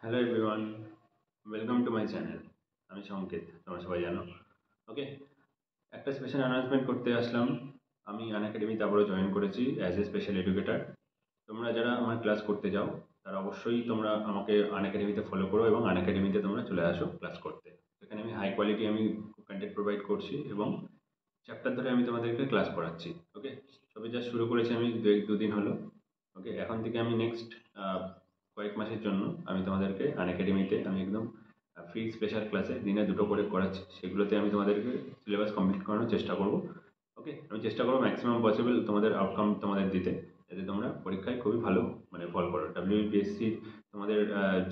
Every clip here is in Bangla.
Hello everyone, welcome to my channel. আমি সংকেত, তোমরা সবাই জানো। ওকে, একটা স্পেশাল অ্যানাউন্সমেন্ট করতে আসলাম। আমি আনএকাডেমিতে আবারও জয়েন করেছি অ্যাজ এ স্পেশাল এডুকেটার। তোমরা যারা আমার ক্লাস করতে যাও তারা অবশ্যই তোমরা আমাকে আনএকাডেমিতে ফলো করো এবং আনএকাডেমিতে তোমরা চলে আসো ক্লাস করতে। এখানে আমি হাই কোয়ালিটি কন্টেন্ট প্রোভাইড করছি এবং চ্যাপ্টার ধরে আমি তোমাদেরকে ক্লাস করাচ্ছি। ওকে, তবে যা শুরু করেছি আমি দুদিন হলো। ওকে, এখন থেকে আমি নেক্সট কয়েক মাসের জন্য আমি তোমাদেরকে আনএকাডেমিতে আমি একদম ফ্রি স্পেশাল ক্লাসে দিনে দুটো করে করাচ্ছি। সেগুলোতে আমি তোমাদেরকে সিলেবাস কমপ্লিট করানোর চেষ্টা করব। ওকে, আমি চেষ্টা করবো ম্যাক্সিমাম পসিবল তোমাদের আউটকাম তোমাদের দিতে, যাতে তোমরা পরীক্ষায় খুবই ভালো ফল করো। ডাব্লিউবিপিএসসি তোমাদের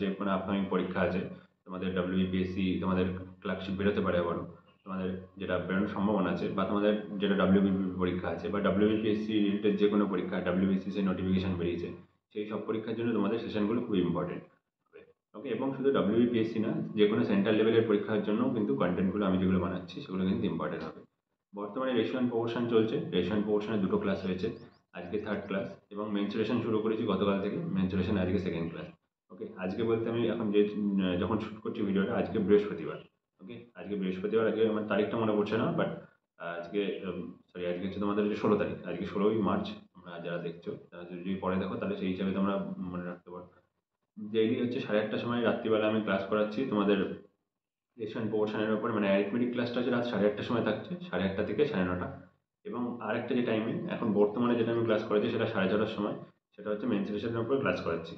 যে কোনো আপকামিং পরীক্ষা আছে, তোমাদের ডাব্লিউবিপিএসসি তোমাদের ক্লার্কশিপ বেরোতে পারে আবারও, তোমাদের যেটা বেরোনোর সম্ভাবনা আছে, বা তোমাদের যেটা ডাব্লিউবিপি পরীক্ষা আছে বা ডাব্লিউবিপিএসসি রিলেটেড যে কোনো পরীক্ষা ডাব্লিউবিসিসি নোটিফিকেশন বেরিয়েছে, সেই সব পরীক্ষার জন্য তোমাদের সেশনগুলো খুব ইম্পর্টেন্ট হবে। ওকে, এবং শুধু ডাব্লিউবিপিএসসি না, যে কোনো সেন্ট্রাল লেভেলের পরীক্ষার জন্য কিন্তু কন্টেন্টগুলো আমি যেগুলো বানাচ্ছি সেগুলো কিন্তু ইম্পর্টেন্ট হবে। বর্তমানে রেশিও অ্যান্ড প্রপোর্শন চলছে। রেশিও অ্যান্ড প্রপোর্শনের দুটো ক্লাস হয়েছে, আজকে থার্ড ক্লাস, এবং মেনসুরেশন শুরু করেছি গতকাল থেকে। মেনসুরেশন আজকে সেকেন্ড ক্লাস। ওকে, আজকে বলতে আমি এখন যে যখন শ্যুট করছি ভিডিওটা, আজকে বৃহস্পতিবার। ওকে, আজকে বৃহস্পতিবার, আজকে আমার তারিখটা মনে পড়ছে না, বাট আজকে সরি, আজকে হচ্ছে তোমাদের হচ্ছে 16 তারিখ, আজকে 16ই মার্চ। তোমরা যারা দেখছো তারা যদি পরে দেখো তাহলে সেই হিসাবে তোমরা মনে রাখতে পারো। ডেইলি হচ্ছে 8:30টার সময় রাত্রিবেলা আমি ক্লাস করাচ্ছি তোমাদের রেশন পোর্শনের উপর, অ্যারিথমেটিক ক্লাসটা হচ্ছে রাত 8:30টার সময় থাকছে, 8:30 থেকে 9:30। এবং আরেকটা যে টাইমে এখন বর্তমানে যেটা আমি ক্লাস করাচ্ছি সেটা 6:30টার সময়, সেটা হচ্ছে মেনসুরেশনের উপর ক্লাস করাচ্ছি।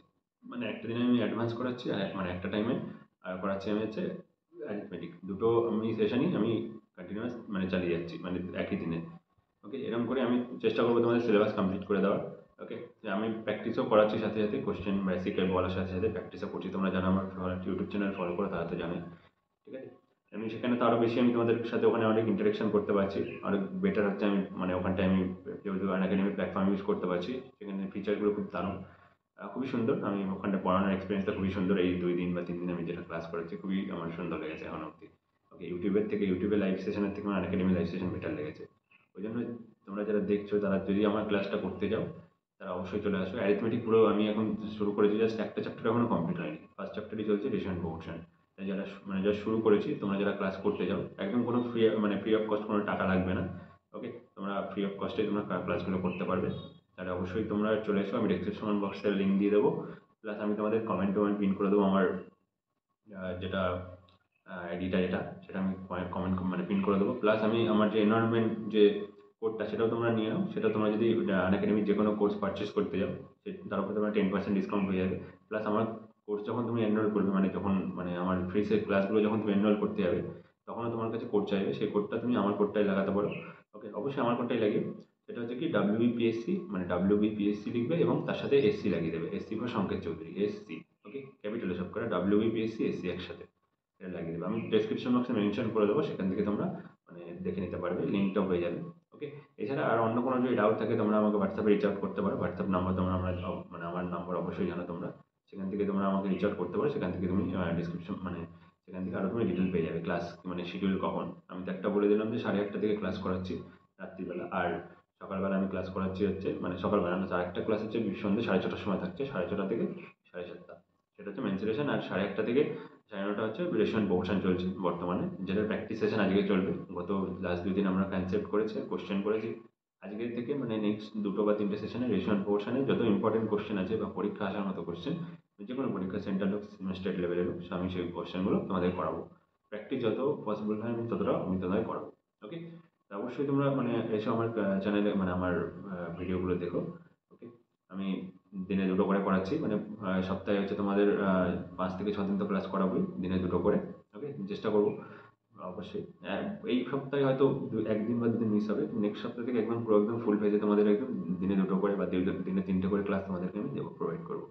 একটা দিনে আমি অ্যাডভান্স করাচ্ছি, আর একটা টাইমে আর করাচ্ছি আমি হচ্ছে অ্যারিথমেটিক। দুটো আমি সেশনই আমি কন্টিনিউয়াস চালিয়ে যাচ্ছি একই দিনে। ওকে, এরকম করে আমি চেষ্টা করবো তোমাদের সিলেবাস কমপ্লিট করে দেওয়ার। ওকে, আমি প্র্যাকটিসও করাচ্ছি সাথে সাথে, কোশ্চেন বেসিকে বলার সাথে সাথে প্র্যাকটিসও করছি। তোমরা যারা আমার ইউটিউব চ্যানেল ফলো করো তারা তো জানে। ঠিক আছে, আমি সেখানে তো আরও বেশি আমি তোমাদের সাথে ওখানে অনেক ইন্টারেকশন করতে পারছি, অনেক বেটার হচ্ছে। আমি ওখানটায় আমি যেহেতু আনএকাডেমি প্ল্যাটফর্ম ইউজ করতে পারছি, সেখানে ফিচারগুলো খুব দারুণ, খুবই সুন্দর। আমি ওখানটা পড়ানোর এক্সপিরিয়েন্সটা খুবই সুন্দর। এই 2 দিন বা 3 দিন আমি যেটা ক্লাস করেছি খুবই আমার সুন্দর লেগেছে এখন অবধি। ওকে, ইউটিউবের লাইভ সেশনের থেকে আমার আনএকাডেমি লাইভ সেশন বেটার লেগেছে। ওই জন্য তোমরা যারা দেখছো তারা যদি আমার ক্লাসটা করতে যাও তারা অবশ্যই চলে আসো। অ্যারিথমেটিক পুরো আমি এখন শুরু করেছি, জাস্ট একটা চ্যাপ্টার এখনো কমপ্লিট হয়নি, ফার্স্ট চ্যাপ্টারই চলছে, রেশন পোর্শন। তাই যারা যারা শুরু করেছি, তোমরা যারা ক্লাস করতে যাও, একদম কোনো ফ্রি অফ কস্ট, কোনো টাকা লাগবে না। ওকে, তোমরা ফ্রি অফ কস্টে তোমরা ক্লাসগুলো করতে পারবে। তাহলে অবশ্যই তোমরা চলে এসো, আমি ডেসক্রিপশন বক্সের লিঙ্ক দিয়ে দেবো। প্লাস আমি তোমাদের কমেন্ট টমেন্ট পিন করে দেবো আমার যেটা আইডিটা, সেটা আমি কমেন্ট পিন করে দেবো। প্লাস আমি আমার যে এনরোলমেন্ট যে কোডটা, সেটাও তোমরা নিয়ে নাও। সেটা তোমরা যদি আনএকাডেমির যে কোনো কোর্স পারচেস করতে যাও, তার উপর তোমরা 10% ডিসকাউন্ট হয়ে যাবে। প্লাস আমার কোর্স যখন তুমি এনরোল করবে, যখন আমার ফ্রি ক্লাসগুলো যখন তুমি এনরোল করতে যাবে, তখনও তোমার কাছে কোড চাইবে। সেই কোডটা তুমি আমার কোডটাই লাগাতে পারো। ওকে, অবশ্যই আমার কোডটাই লাগিয়ে। সেটা হচ্ছে কি, ডাব্লিউবিপিএসসি, ডাব্লিউবিপিএসসি লিখবে এবং তার সাথে এসসি লাগিয়ে দেবে। এসসি ফর সংকেত চৌধুরী, এসসি। ওকে, ক্যাপিটালে সব করে ডাব্লিউবিপিএসসি এসসি একসাথে এটা লাগিয়ে দেবে। আমি ডেসক্রিপশন বক্সে মেনশন করে দেবো, সেখান থেকে তোমরা দেখে নিতে পারবে, লিঙ্কটাও হয়ে যাবে। ওকে, এছাড়া আর অন্য কোনো যদি ডাউট থাকে তোমরা আমাকে হোয়াটসঅ্যাপে রিচ আউট করতে পারো। হোয়াটসঅ্যাপ নাম্বার তোমরা আমার নাম্বার অবশ্যই জানো তোমরা। সেখান থেকে তোমরা আমাকে রিচ আউট করতে পারো। সেখান থেকে তুমি ডিসক্রিপশন সেখান থেকে আরও তুমি ডিটেল পেয়ে যাবে। ক্লাস শিডিউল কখন, আমি তো একটা বলে দিলাম যে 8:30 থেকে ক্লাস করাচ্ছি রাত্রিবেলা, আর সকালবেলা আমি ক্লাস করাচ্ছি হচ্ছে সকালবেলা না, আরেকটা ক্লাস হচ্ছে সন্ধ্যে 6:30টার সময় থাকছে, 6:30 থেকে 7:30। সেটা হচ্ছে মেনসুরেশন। আর 1:30 থেকে 9:30 হচ্ছে রেশন পোর্শন চলছে বর্তমানে, যেটা প্র্যাকটিস সেশন আজকে চলবে। গত লাস্ট 2 দিন আমরা কনসেপ্ট করেছি, কোশ্চেন করেছি। আজকে থেকে নেক্সট দুটো বা তিনটে সেশনে রেশন পোর্শনে যত ইম্পর্টেন্ট কোশ্চেন আছে বা পরীক্ষা আসার মতো কোশ্চেন, যে কোনো পরীক্ষা, সেন্ট্রাল হোক স্টেট লেভেলের হোক, আমি সেই কোশ্চেনগুলো তোমাদের করাবো। প্র্যাকটিস যত পসিবল হয় আমি ততটা আমি তোমাদের করাবো। ওকে, তা অবশ্যই তোমরা এসে আমার চ্যানেলে আমার ভিডিওগুলো দেখো। ওকে, আমি দিনে দুটো করে করাচ্ছি, সপ্তাহে হচ্ছে তোমাদের 5 থেকে 6 দিন তো ক্লাস করাবোই, দিনে দুটো করে। ওকে, চেষ্টা করবো অবশ্যই। এই সপ্তাহে হয়তো একদিন বা দুদিন মিস হবে, নেক্সট সপ্তাহ থেকে একদম পুরো একদম ফুল পেজে তোমাদের একদম দিনে দুটো করে বা দিনে 3টে করে ক্লাস তোমাদেরকে আমি দেবো, প্রোভাইড করবো।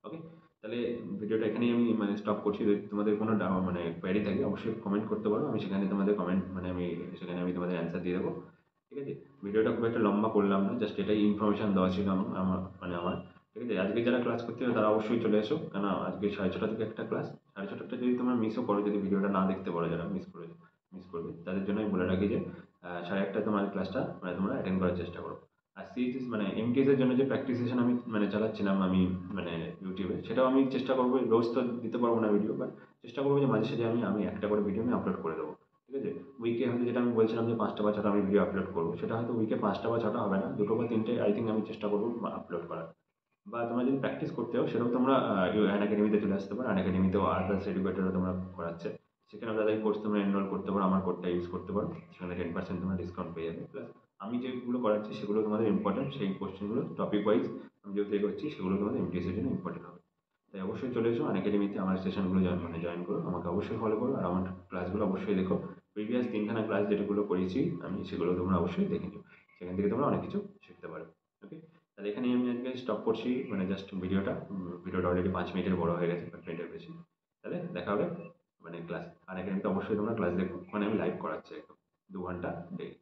ওকে, তাহলে ভিডিওটা এখানেই আমি স্টপ করছি। যদি তোমাদের কোনো কোয়ারি থাকে অবশ্যই কমেন্ট করতে পারো, আমি সেখানে তোমাদের কমেন্ট আমি তোমাদের অ্যান্সার দিয়ে দেবো। ঠিক আছে, ভিডিওটা খুব একটা লম্বা করলাম না, জাস্ট এটাই ইনফরমেশন দেওয়া ছিল আমার। ঠিক আছে, আজকে যারা ক্লাস করতে হবে তারা অবশ্যই চলে এসো, কেন আজকে 6:30 থেকে একটা ক্লাস। 6:30টা যদি তোমরা মিসও করো, যদি ভিডিওটা না দেখতে পারো, যারা মিস করবে তাদের জন্য আমি বলে রাখি যে 8:30টায় তোমার ক্লাসটা তোমরা অ্যাটেন্ড করার চেষ্টা করো। আর সিএইচএস মানে এমটিএস এর জন্য যে প্র্যাকটিস সেশন আমি মানে চালাচ্ছিলাম আমি মানে ইউটিউবে, সেটাও আমি চেষ্টা করবো, রোজ তো দিতে পারবো না ভিডিও, বাট চেষ্টা করবো যে মাঝে সাঝে আমি আমি একটা করে ভিডিও আমি আপলোড করে দেবো। ঠিক আছে? উইকে হয়তো যেটা আমি বলছিলাম যে 5টা বা 6টা আমি ভিডিও আপলোড করবো, সেটা হয়তো উইকে 5টা বা 6টা হবে না, 2টো বা 3টে আই থিঙ্ক আমি চেষ্টা করবো আপলোড করার। বা তোমরা যদি প্র্যাকটিস করতে চাও সেটাও তোমরা অ্যানাকাডেমিতে চলে আসতে পারো, অ্যানাকাডেমিতেও আদার্স এডুকেটরও তোমরা করাচ্ছে, সেখানে তাদের কোর্স তোমরা এনরোল করতে পারো, আমার কোডটা ইউজ করতে পারো, সেখানে 10% তোমরা ডিসকাউন্ট পেয়ে যাবে। প্লাস আমি যেগুলো করাচ্ছি সেগুলো তোমাদের ইম্পর্টেন্ট, সেই কোশ্চেনগুলো টপিক ওয়াইজ আমি যেহেতু এগোচ্ছি সেগুলো তোমাদের এমটিএসের জন্য ইম্পর্টেন্ট হবে। তাই অবশ্যই চলে এসো অ্যানাকাডেমিতে, আমার সেশনগুলো জয়েন করো, আমাকে অবশ্যই ফলো করো, আর আমার ক্লাসগুলো অবশ্যই দেখো। প্রিভিয়াস 3খানা ক্লাস যেগুলো করেছি আমি, সেগুলো তোমরা অবশ্যই দেখে নিও, সেখান থেকে তোমরা অনেক কিছু শিখতে পারো। ওকে, তাহলে এখানেই আমি আজকে স্টপ করছি, মানে জাস্ট ভিডিওটা অলরেডি 5 মিনিটের বড় হয়ে গেছে, 5 মিনিটের বেশি। তাহলে দেখা হবে মানে ক্লাস, অ্যানাকাডেমিতে অবশ্যই তোমরা ক্লাস দেখো, মানে আমি লাইভ করাচ্ছি একদম 2 ঘন্টা ডেইলি।